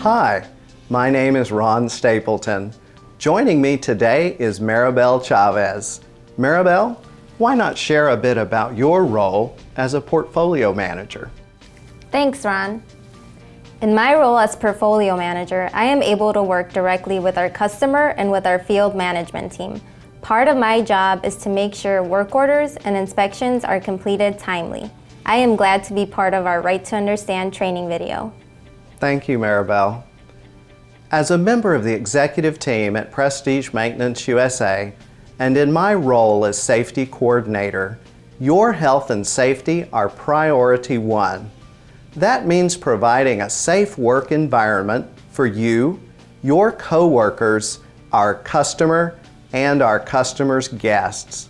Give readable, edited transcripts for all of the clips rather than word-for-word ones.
Hi, my name is Ron Stapleton. Joining me today is Maribel Chavez. Maribel, why not share a bit about your role as a portfolio manager? Thanks, Ron. In my role as portfolio manager, I am able to work directly with our customer and with our field management team. Part of my job is to make sure work orders and inspections are completed timely. I am glad to be part of our Right to Understand training video. Thank you, Maribel. As a member of the executive team at Prestige Maintenance USA, and in my role as safety coordinator, your health and safety are priority one. That means providing a safe work environment for you, your coworkers, our customer, and our customers' guests.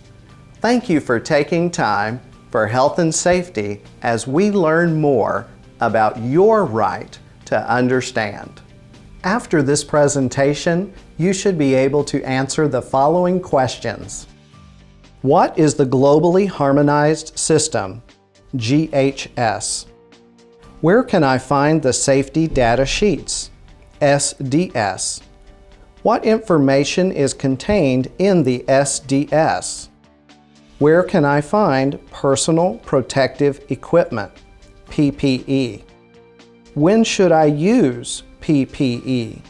Thank you for taking time for health and safety as we learn more about your right to understand. After this presentation, you should be able to answer the following questions. What is the Globally Harmonized System, GHS? Where can I find the Safety Data Sheets, SDS? What information is contained in the SDS? Where can I find Personal Protective Equipment, PPE? When should I use PPE?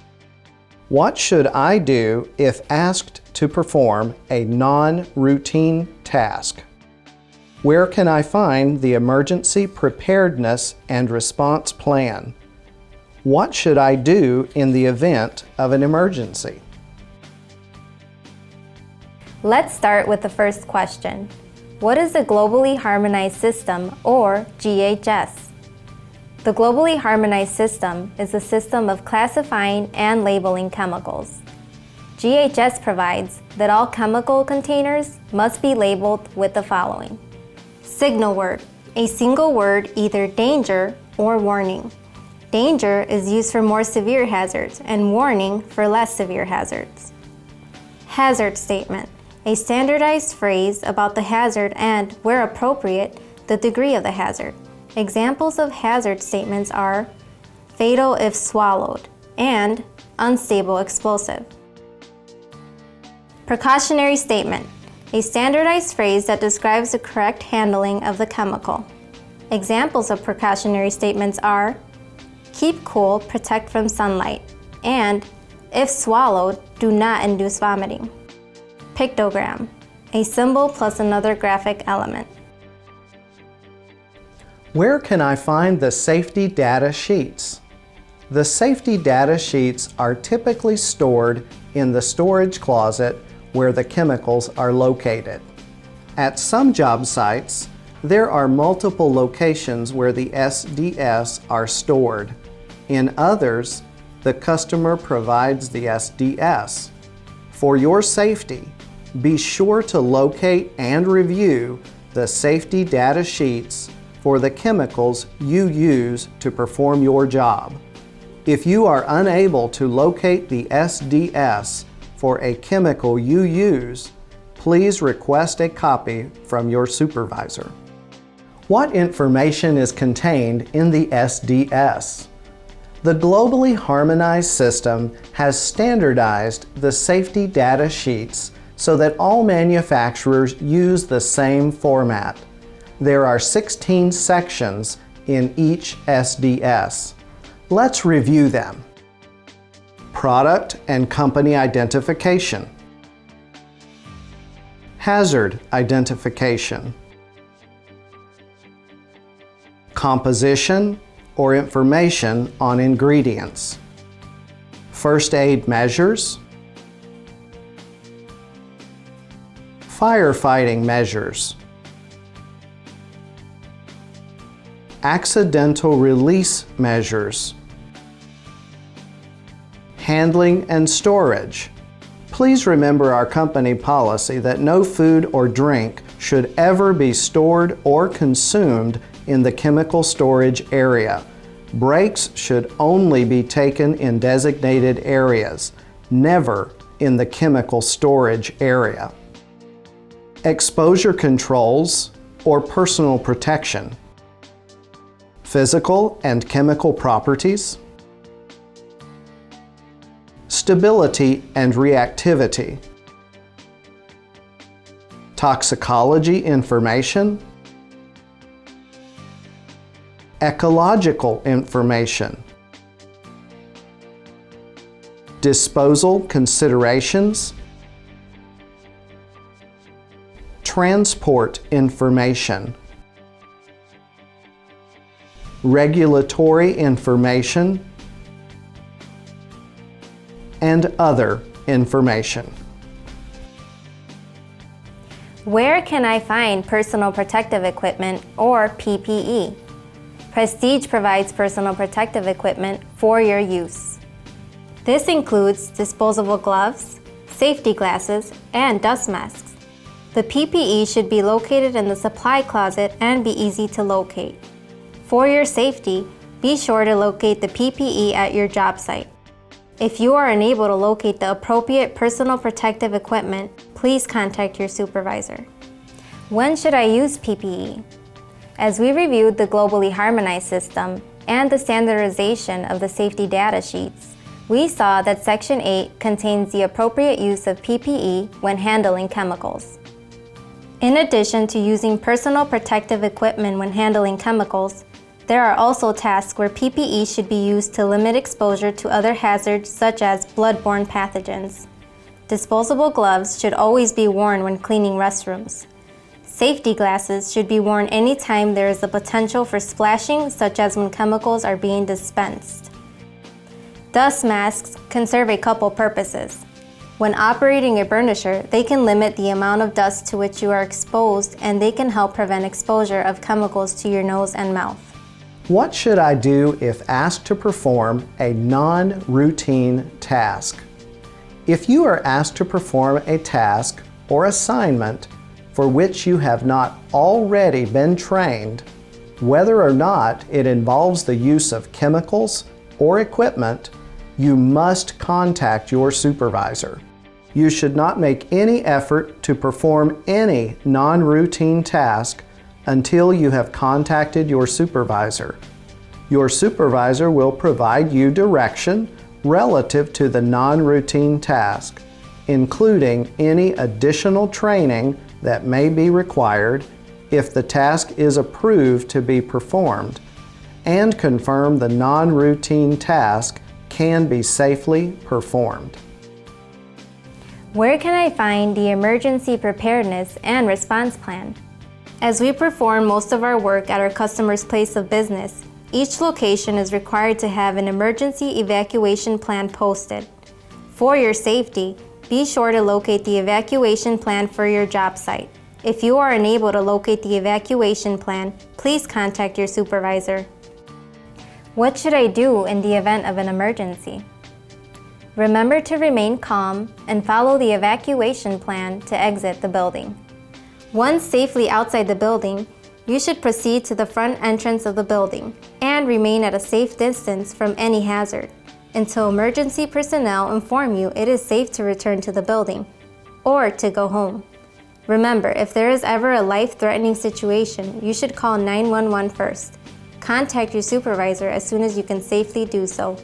What should I do if asked to perform a non-routine task? Where can I find the Emergency Preparedness and Response Plan? What should I do in the event of an emergency? Let's start with the first question. What is the Globally Harmonized System, or GHS? The Globally Harmonized System is a system of classifying and labeling chemicals. GHS provides that all chemical containers must be labeled with the following. Signal word, a single word, either danger or warning. Danger is used for more severe hazards and warning for less severe hazards. Hazard statement, a standardized phrase about the hazard and, where appropriate, the degree of the hazard. Examples of hazard statements are fatal if swallowed and unstable explosive. Precautionary statement, a standardized phrase that describes the correct handling of the chemical. Examples of precautionary statements are keep cool, protect from sunlight, and if swallowed, do not induce vomiting. Pictogram, a symbol plus another graphic element. Where can I find the safety data sheets? The safety data sheets are typically stored in the storage closet where the chemicals are located. At some job sites, there are multiple locations where the SDS are stored. In others, the customer provides the SDS. For your safety, be sure to locate and review the safety data sheets for the chemicals you use to perform your job. If you are unable to locate the SDS for a chemical you use, please request a copy from your supervisor. What information is contained in the SDS? The Globally Harmonized System has standardized the safety data sheets so that all manufacturers use the same format. There are 16 sections in each SDS. Let's review them. Product and company identification. Hazard identification. Composition or information on ingredients. First aid measures. Firefighting measures. Accidental release measures. Handling and storage. Please remember our company policy that no food or drink should ever be stored or consumed in the chemical storage area. Breaks should only be taken in designated areas, never in the chemical storage area. Exposure controls or personal protection. Physical and chemical properties. stability and reactivity, toxicology information, ecological information, disposal considerations, transport information, regulatory information, and other information. Where can I find personal protective equipment, or PPE? Prestige provides personal protective equipment for your use. This includes disposable gloves, safety glasses, and dust masks. The PPE should be located in the supply closet and be easy to locate. For your safety, be sure to locate the PPE at your job site. If you are unable to locate the appropriate personal protective equipment, please contact your supervisor. When should I use PPE? As we reviewed the globally harmonized system and the standardization of the safety data sheets, we saw that Section 8 contains the appropriate use of PPE when handling chemicals. In addition to using personal protective equipment when handling chemicals, there are also tasks where PPE should be used to limit exposure to other hazards such as bloodborne pathogens. Disposable gloves should always be worn when cleaning restrooms. Safety glasses should be worn anytime there is the potential for splashing, such as when chemicals are being dispensed. Dust masks can serve a couple purposes. When operating a burnisher, they can limit the amount of dust to which you are exposed, and they can help prevent exposure of chemicals to your nose and mouth. What should I do if asked to perform a non-routine task? If you are asked to perform a task or assignment for which you have not already been trained, whether or not it involves the use of chemicals or equipment, you must contact your supervisor. You should not make any effort to perform any non-routine task until you have contacted your supervisor. Your supervisor will provide you direction relative to the non-routine task, including any additional training that may be required if the task is approved to be performed, and confirm the non-routine task can be safely performed. Where can I find the emergency preparedness and response plan? As we perform most of our work at our customer's place of business, each location is required to have an emergency evacuation plan posted. For your safety, be sure to locate the evacuation plan for your job site. If you are unable to locate the evacuation plan, please contact your supervisor. What should I do in the event of an emergency? Remember to remain calm and follow the evacuation plan to exit the building. Once safely outside the building, you should proceed to the front entrance of the building and remain at a safe distance from any hazard until emergency personnel inform you it is safe to return to the building or to go home. Remember, if there is ever a life-threatening situation, you should call 911 first. Contact your supervisor as soon as you can safely do so.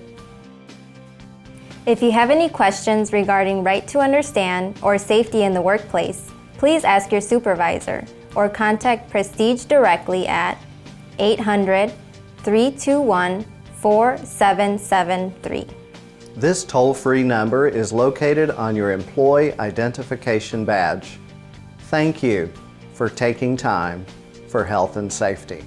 If you have any questions regarding right to understand or safety in the workplace, please ask your supervisor or contact Prestige directly at 800-321-4773. This toll-free number is located on your employee identification badge. Thank you for taking time for health and safety.